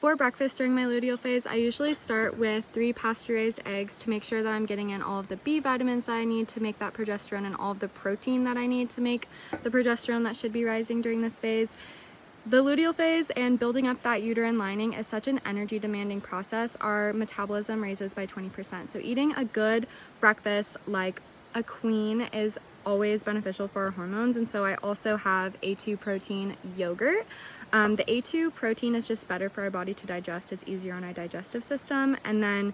For breakfast during my luteal phase, I usually start with 3 pasture-raised eggs to make sure that I'm getting in all of the B vitamins that I need to make that progesterone and all of the protein that I need to make the progesterone that should be rising during this phase. The luteal phase and building up that uterine lining is such an energy demanding process. Our metabolism raises by 20%. So eating a good breakfast like a queen is always beneficial for our hormones. And so I also have A2 protein yogurt. The A2 protein is just better for our body to digest. It's easier on our digestive system. And then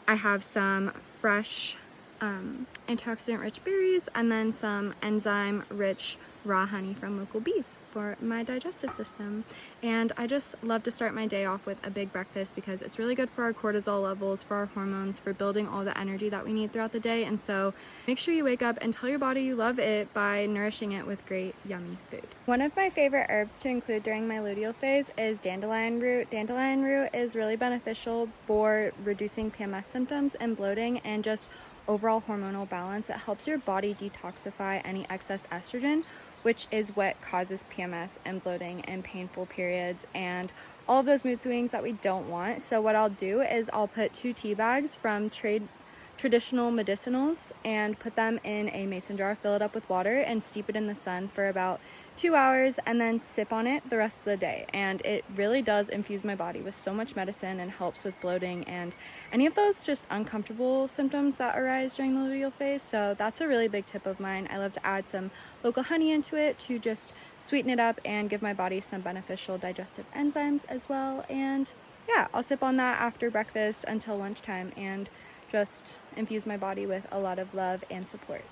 I have some fresh antioxidant rich berries and then some enzyme rich raw honey from local bees for my digestive system. And I just love to start my day off with a big breakfast because it's really good for our cortisol levels, for our hormones, for building all the energy that we need throughout the day. And so make sure you wake up and tell your body you love it by nourishing it with great, yummy food. One of my favorite herbs to include during my luteal phase is dandelion root. Dandelion root is really beneficial for reducing PMS symptoms and bloating and just overall hormonal balance. It helps your body detoxify any excess estrogen, which is what causes PMS and bloating and painful periods and all of those mood swings that we don't want. So what I'll do is I'll put 2 tea bags from traditional medicinals and put them in a mason jar, fill it up with water, and steep it in the sun for about 2 hours and then sip on it the rest of the day. And it really does infuse my body with so much medicine and helps with bloating and any of those just uncomfortable symptoms that arise during the luteal phase. So that's a really big tip of mine. I love to add some local honey into it to just sweeten it up and give my body some beneficial digestive enzymes as well. And yeah, I'll sip on that after breakfast until lunchtime and just infuse my body with a lot of love and support.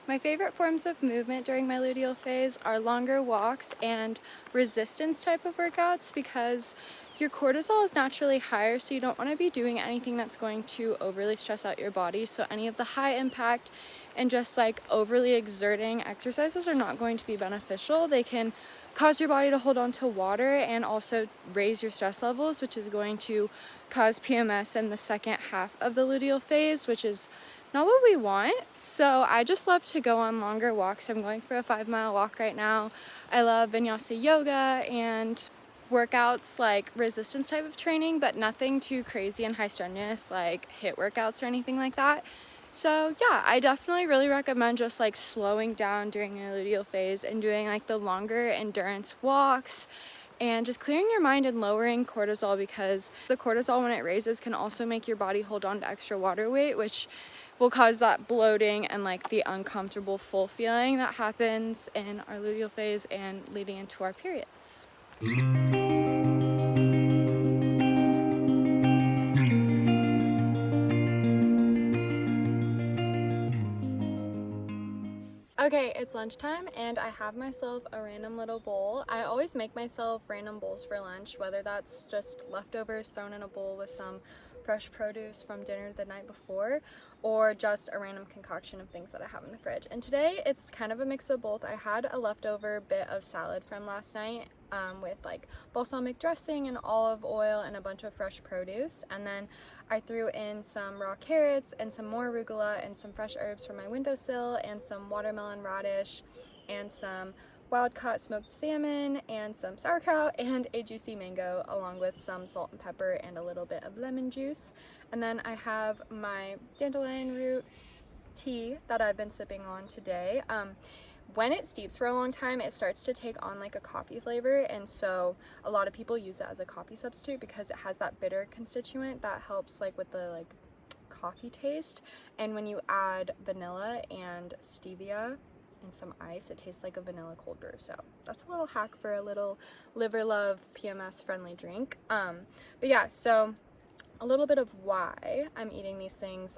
My favorite forms of movement during my luteal phase are longer walks and resistance type of workouts because your cortisol is naturally higher, so you don't want to be doing anything that's going to overly stress out your body. So any of the high impact and just like overly exerting exercises are not going to be beneficial. They can cause your body to hold on to water and also raise your stress levels, which is going to cause PMS in the second half of the luteal phase, which is not what we want. So I just love to go on longer walks. I'm going for a 5-mile walk right now. I love vinyasa yoga and workouts like resistance type of training, but nothing too crazy and high strenuous like HIIT workouts or anything like that. So yeah, I definitely really recommend just like slowing down during your luteal phase and doing like the longer endurance walks and just clearing your mind and lowering cortisol, because the cortisol, when it raises, can also make your body hold on to extra water weight, which will cause that bloating and like the uncomfortable full feeling that happens in our luteal phase and leading into our periods. Okay, it's lunchtime and I have myself a random little bowl. I always make myself random bowls for lunch, whether that's just leftovers thrown in a bowl with some fresh produce from dinner the night before, or just a random concoction of things that I have in the fridge. And today it's kind of a mix of both. I had a leftover bit of salad from last night with like balsamic dressing and olive oil and a bunch of fresh produce, and then I threw in some raw carrots and some more arugula and some fresh herbs from my windowsill and some watermelon radish and some wild-caught smoked salmon and some sauerkraut and a juicy mango, along with some salt and pepper and a little bit of lemon juice. And then I have my dandelion root tea that I've been sipping on today. When it steeps for a long time, it starts to take on like a coffee flavor, and so a lot of people use it as a coffee substitute because it has that bitter constituent that helps like with the like coffee taste. And when you add vanilla and stevia and some ice, it tastes like a vanilla cold brew. So that's a little hack for a little liver love PMS friendly drink. But yeah, so a little bit of why I'm eating these things.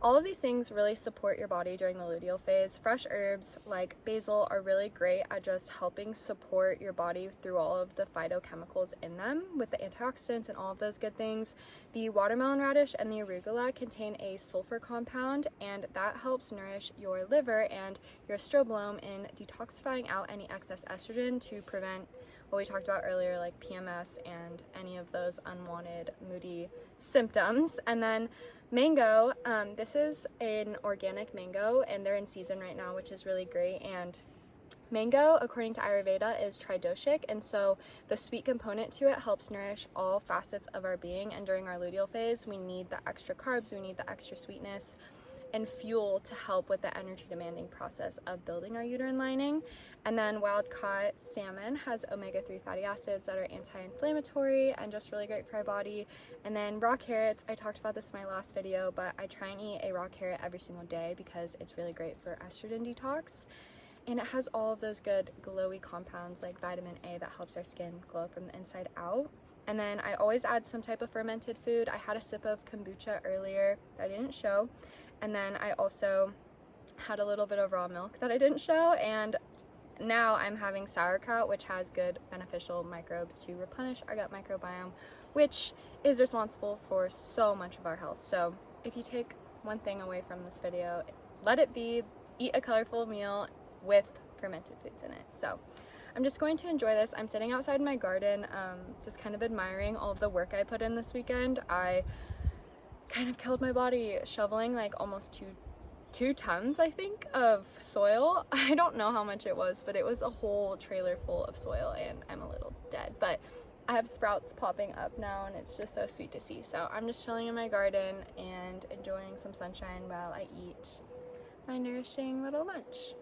All of these things really support your body during the luteal phase. Fresh herbs like basil are really great at just helping support your body through all of the phytochemicals in them with the antioxidants and all of those good things. The watermelon radish and the arugula contain a sulfur compound, and that helps nourish your liver and your estrobolome in detoxifying out any excess estrogen to prevent what we talked about earlier, like PMS and any of those unwanted moody symptoms. And then mango, this is an organic mango and they're in season right now, which is really great. And Mango, according to Ayurveda, is tridoshic, and so the sweet component to it helps nourish all facets of our being, and during our luteal phase, we need the extra carbs, we need the extra sweetness and fuel to help with the energy demanding process of building our uterine lining. And then wild caught salmon has omega-3 fatty acids that are anti-inflammatory and just really great for our body. And then raw carrots, I talked about this in my last video, but I try and eat a raw carrot every single day because it's really great for estrogen detox. And it has all of those good glowy compounds like vitamin A that helps our skin glow from the inside out. And then I always add some type of fermented food. I had a sip of kombucha earlier that I didn't show. And then I also had a little bit of raw milk that I didn't show. And now I'm having sauerkraut, which has good beneficial microbes to replenish our gut microbiome, which is responsible for so much of our health. So if you take one thing away from this video, let it be eat a colorful meal with fermented foods in it. So I'm just going to enjoy this. I'm sitting outside my garden, just kind of admiring all of the work I put in this weekend. I kind of killed my body shoveling like almost two tons, I think, of soil. I don't know how much it was, but it was a whole trailer full of soil, and I'm a little dead. But I have sprouts popping up now, and it's just so sweet to see. So I'm just chilling in my garden and enjoying some sunshine while I eat my nourishing little lunch.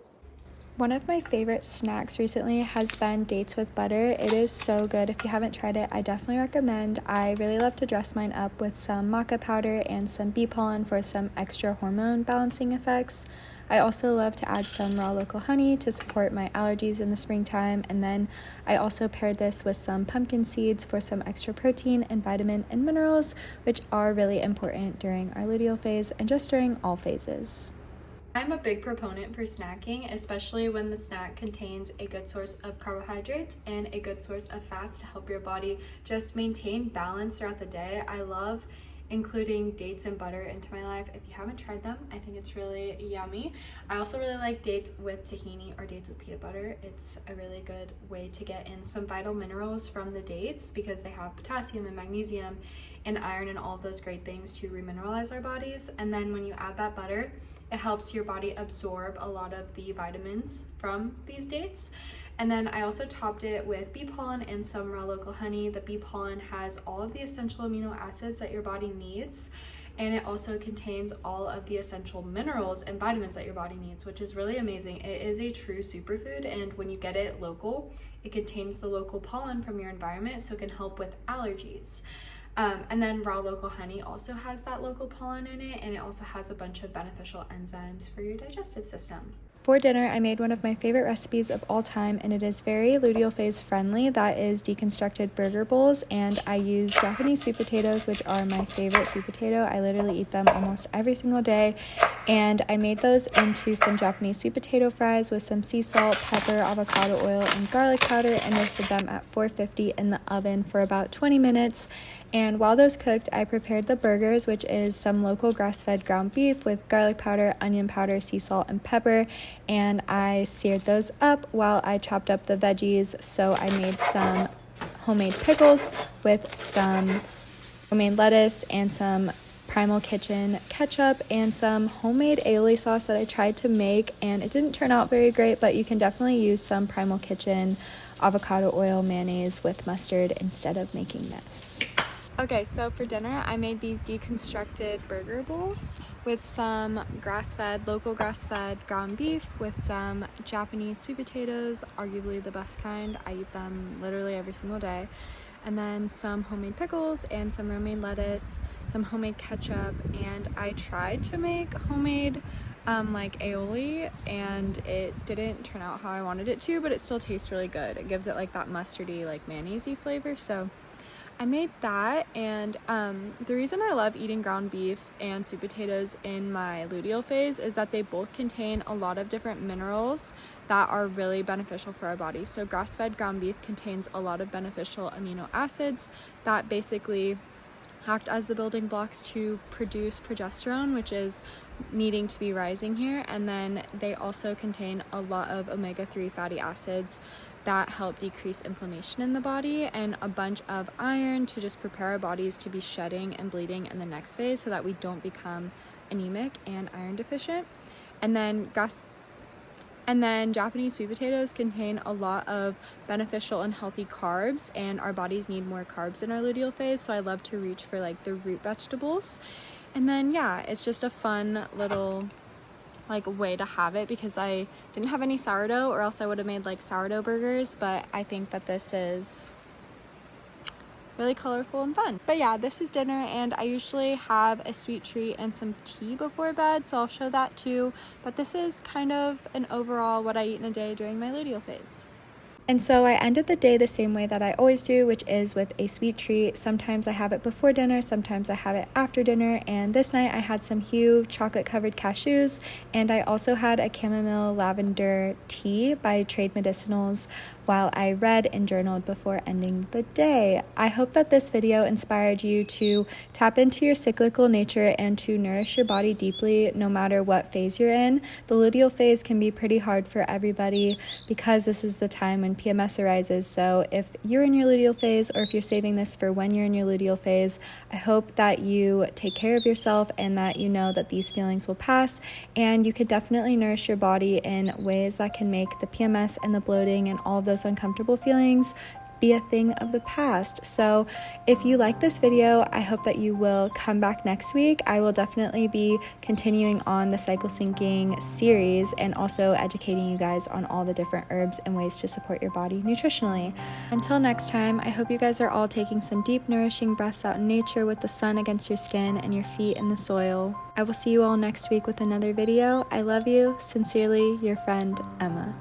One of my favorite snacks recently has been dates with butter. It is so good. If you haven't tried it, I definitely recommend. I really love to dress mine up with some maca powder and some bee pollen for some extra hormone balancing effects. I also love to add some raw local honey to support my allergies in the springtime, and then I also paired this with some pumpkin seeds for some extra protein and vitamin and minerals, which are really important during our luteal phase and just during all phases. I'm a big proponent for snacking, especially when the snack contains a good source of carbohydrates and a good source of fats to help your body just maintain balance throughout the day. I love including dates and butter into my life. If you haven't tried them, I think it's really yummy. I also really like dates with tahini or dates with peanut butter. It's a really good way to get in some vital minerals from the dates because they have potassium and magnesium and iron and all of those great things to remineralize our bodies. And then when you add that butter, it helps your body absorb a lot of the vitamins from these dates. And then I also topped it with bee pollen and some raw local honey. The bee pollen has all of the essential amino acids that your body needs, and it also contains all of the essential minerals and vitamins that your body needs, which is really amazing. It is a true superfood, and when you get it local, it contains the local pollen from your environment, so it can help with allergies. And then raw local honey also has that local pollen in it, and it also has a bunch of beneficial enzymes for your digestive system. For dinner, I made one of my favorite recipes of all time, and it is very luteal phase friendly. That is deconstructed burger bowls, and I use Japanese sweet potatoes, which are my favorite sweet potato. I literally eat them almost every single day, and I made those into some Japanese sweet potato fries with some sea salt, pepper, avocado oil, and garlic powder, and roasted them at 450 in the oven for about 20 minutes. And while those cooked, I prepared the burgers, which is some local grass-fed ground beef with garlic powder, onion powder, sea salt, and pepper. And I seared those up while I chopped up the veggies. So I made some homemade pickles with some homemade lettuce and some Primal Kitchen ketchup and some homemade aioli sauce that I tried to make, and it didn't turn out very great, but you can definitely use some Primal Kitchen avocado oil mayonnaise with mustard instead of making this. Okay, so for dinner, I made these deconstructed burger bowls with some local grass-fed ground beef with some Japanese sweet potatoes, arguably the best kind. I eat them literally every single day. And then some homemade pickles and some romaine lettuce, some homemade ketchup, and I tried to make homemade like aioli, and it didn't turn out how I wanted it to, but it still tastes really good. It gives it like that mustardy, like mayonnaise-y flavor, so I made that. And the reason I love eating ground beef and sweet potatoes in my luteal phase is that they both contain a lot of different minerals that are really beneficial for our body. So grass-fed ground beef contains a lot of beneficial amino acids that basically act as the building blocks to produce progesterone, which is needing to be rising here. And then they also contain a lot of omega-3 fatty acids that help decrease inflammation in the body, and a bunch of iron to just prepare our bodies to be shedding and bleeding in the next phase so that we don't become anemic and iron deficient. And then And then Japanese sweet potatoes contain a lot of beneficial and healthy carbs, and our bodies need more carbs in our luteal phase, so I love to reach for like the root vegetables. And then yeah, it's just a fun little like way to have it because I didn't have any sourdough, or else I would have made like sourdough burgers, but I think that this is really colorful and fun. But yeah, this is dinner, and I usually have a sweet treat and some tea before bed, so I'll show that too. But this is kind of an overall what I eat in a day during my luteal phase. And so I ended the day the same way that I always do, which is with a sweet treat. Sometimes I have it before dinner, sometimes I have it after dinner, and this night I had some Hu chocolate-covered cashews, and I also had a chamomile lavender tea by Trade Medicinals while I read and journaled before ending the day. I hope that this video inspired you to tap into your cyclical nature and to nourish your body deeply no matter what phase you're in. The luteal phase can be pretty hard for everybody because this is the time when PMS arises. So if you're in your luteal phase, or if you're saving this for when you're in your luteal phase, I hope that you take care of yourself and that you know that these feelings will pass, and you could definitely nourish your body in ways that can make the PMS and the bloating and all of those uncomfortable feelings be a thing of the past. So if you like this video, I hope that you will come back next week. I will definitely be continuing on the cycle syncing series and also educating you guys on all the different herbs and ways to support your body nutritionally. Until next time, I hope you guys are all taking some deep nourishing breaths out in nature with the sun against your skin and your feet in the soil. I will see you all next week with another video. I love you. Sincerely, your friend, Emma.